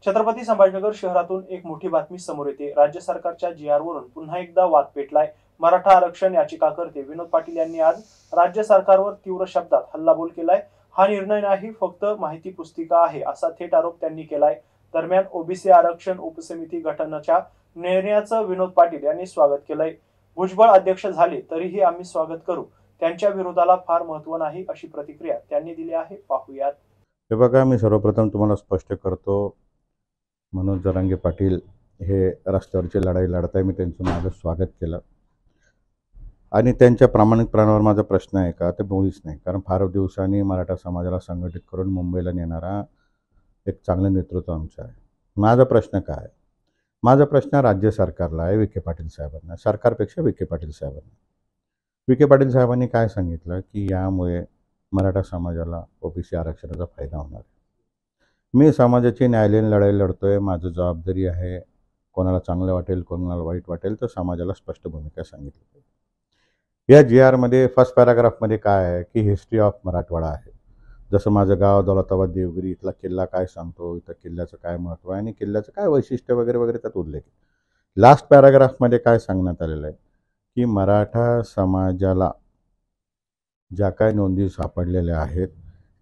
छत्रपती संभाजीनगर शहरातून एक मोठी बातमी समोर येते। राज्य सरकारच्या GR वरून पुन्हा एकदा वाद पेटलाय। मराठा आरक्षण याचिकाकर्ते विनोद पाटील यांनी आज राज्य सरकारवर तीव्र शब्दात हल्लाबोल केलाय। हा निर्णय नाही, फक्त माहिती पुस्तिका आहे, असा थेट आरोप त्यांनी केलाय। दरम्यान ओबीसी आरक्षण उपसमिती गठनाच्या निर्णयाचं विनोद पाटील यांनी स्वागत केलंय। भुजबळ अध्यक्ष झाले तरीही आम्ही स्वागत करू, त्यांच्या विरोधाला फार महत्त्व नाही, अशी प्रतिक्रिया त्यांनी दिली आहे। पाहूयात। हे बघा, मी सर्वप्रथम तुम्हाला स्पष्ट करतो, मनोज जरांगे पाटील हे रस्त्यावरची लढाई लढताय, मी त्यांचं माझं स्वागत केलं आणि त्यांच्या प्रामाणिकपणावर माझा प्रश्न आहे का, ते मुळीच नाही। कारण फार दिवसांनी मराठा समाजाला संघटित करून मुंबईला नेणारा एक चांगलं नेतृत्व आमचं आहे। माझा प्रश्न काय आहे? माझा प्रश्न राज्य सरकारला आहे, विखे पाटील साहेबांना, सरकारपेक्षा विखे पाटील साहेबांना। विखे पाटील साहेबांनी काय सांगितलं की यामुळे मराठा समाजाला ओबीसी आरक्षणाचा फायदा होणार आहे। मी समाजाची न्यायालयीन लढाई लढतोय, माझं जबाबदारी आहे। कोणाला चांगलं वाटेल, कोणाला वाईट वाटेल, तर समाजाला स्पष्ट भूमिका सांगितली पाहिजे। या GR मध्ये फर्स्ट पॅराग्राफमध्ये काय आहे की हिस्ट्री ऑफ मराठवाडा आहे। जसं माझं गाव दौलताबाद देवगिरी, इथला किल्ला काय सांगतो, इथं किल्ल्याचं काय महत्त्व आहे आणि किल्ल्याचं काय वैशिष्ट्य वगैरे वगैरे त्यात उल्लेख आहे। लास्ट पॅराग्राफमध्ये काय सांगण्यात आलेलं आहे की मराठा समाजाला ज्या काय नोंदी सापडलेल्या आहेत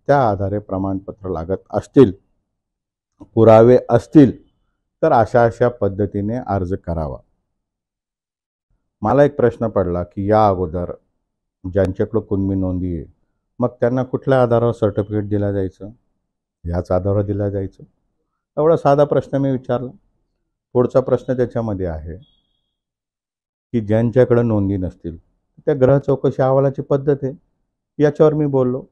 त्या आधारे प्रमाणपत्र लागत असतील, पुरावे असतील, तर अशा अशा पद्धतीने अर्ज करावा। मला एक प्रश्न पडला की या अगोदर ज्यांच्याकडे कुणबी नोंदी आहे, मग त्यांना कुठल्या आधारावर सर्टिफिकेट दिलं जायचं? याच आधारावर दिलं जायचं? एवढा साधा प्रश्न मी विचारला। पुढचा प्रश्न त्याच्यामध्ये आहे की ज्यांच्याकडे नोंदी नसतील त्या ग्रह चौकशी अहवालाची पद्धत आहे, याच्यावर मी बोललो।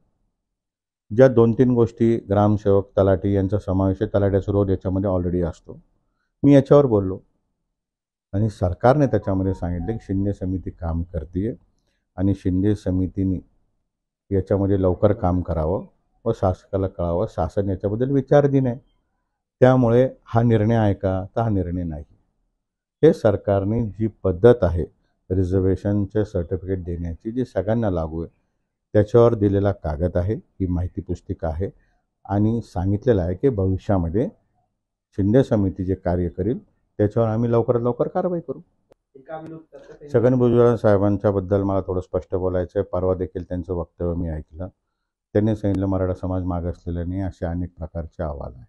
ज्या 2-3 गोष्टी ग्रामसेवक, तलाठी यांचा समावेश आहे, तलाट्याचा रोल याच्यामध्ये ऑलरेडी असतो, मी याच्यावर बोललो आणि सरकारने त्याच्यामध्ये सांगितले की शिंदे समिती काम करते आणि शिंदे समितीने याच्यामध्ये लवकर काम करावं व शासकाला कळावं, शासन याच्याबद्दल विचाराधीन आहे। त्यामुळे हा निर्णय आहे का? तर हा निर्णय नाही। हे सरकारने जी पद्धत आहे रिझर्वेशनचे सर्टिफिकेट देण्याची, जी सगळ्यांना लागू आहे, त्याच्यावर दिलेला कागद आहे, ही माहिती पुस्तिका आहे आणि सांगितलेलं आहे की भविष्यामध्ये शिंदे समिती जे कार्य करेल त्याच्यावर आम्ही लवकरात लवकर कारवाई करू। छगन भुजबळ साहेबांच्याबद्दल मला थोडं स्पष्ट बोलायचं आहे। परवा देखील त्यांचं वक्तव्य मी ऐकलं। त्यांनी सांगितलं मराठा समाज मागासलेला नाही, असे अनेक प्रकारचे अहवाल आहे।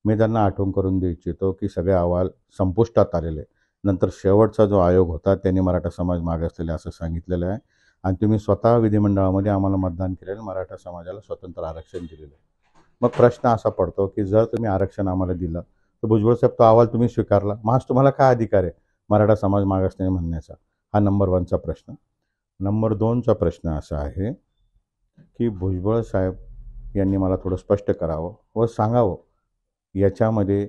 मी त्यांना आठवण करून देऊ इच्छितो की सगळे अहवाल संपुष्टात आलेले, नंतर शेवटचा जो आयोग होता त्यांनी मराठा समाज मागासलेला असं सांगितलेलं आहे आणि तुम्ही स्वतः विधिमंडळामध्ये आम्हाला मतदान केलेलं, मराठा समाजाला स्वतंत्र आरक्षण दिलेलं आहे। मग प्रश्न असा पडतो की जर तुम्ही आरक्षण आम्हाला दिलं तर भुजबळ साहेब तो अहवाल तुम्ही स्वीकारला, मग तुम्हाला काय अधिकार आहे मराठा समाज मागासलेला म्हणण्याचा? हा नंबर 1चा प्रश्न। नंबर 2चा प्रश्न असा आहे की भुजबळ साहेब यांनी मला थोडं स्पष्ट करावं व सांगावं याच्यामध्ये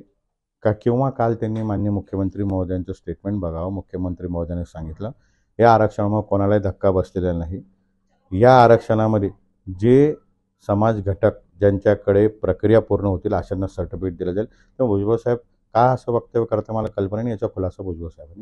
का किंवा काल त्यांनी माननीय मुख्यमंत्री महोदयांचं स्टेटमेंट बघावं। मुख्यमंत्री महोदयांनी सांगितलं या आरक्षणामुळे कोणालाही धक्का बसलेला नाही। या आरक्षणामध्ये जे समाज घटक ज्यांच्याकडे प्रक्रिया पूर्ण होतील अशांना सर्टिफिकेट दिलं जाईल। तर भुजबळ साहेब का असं वक्तव्य करता मला कल्पना नाही, याचा खुलासा भुजबळ साहेबांनी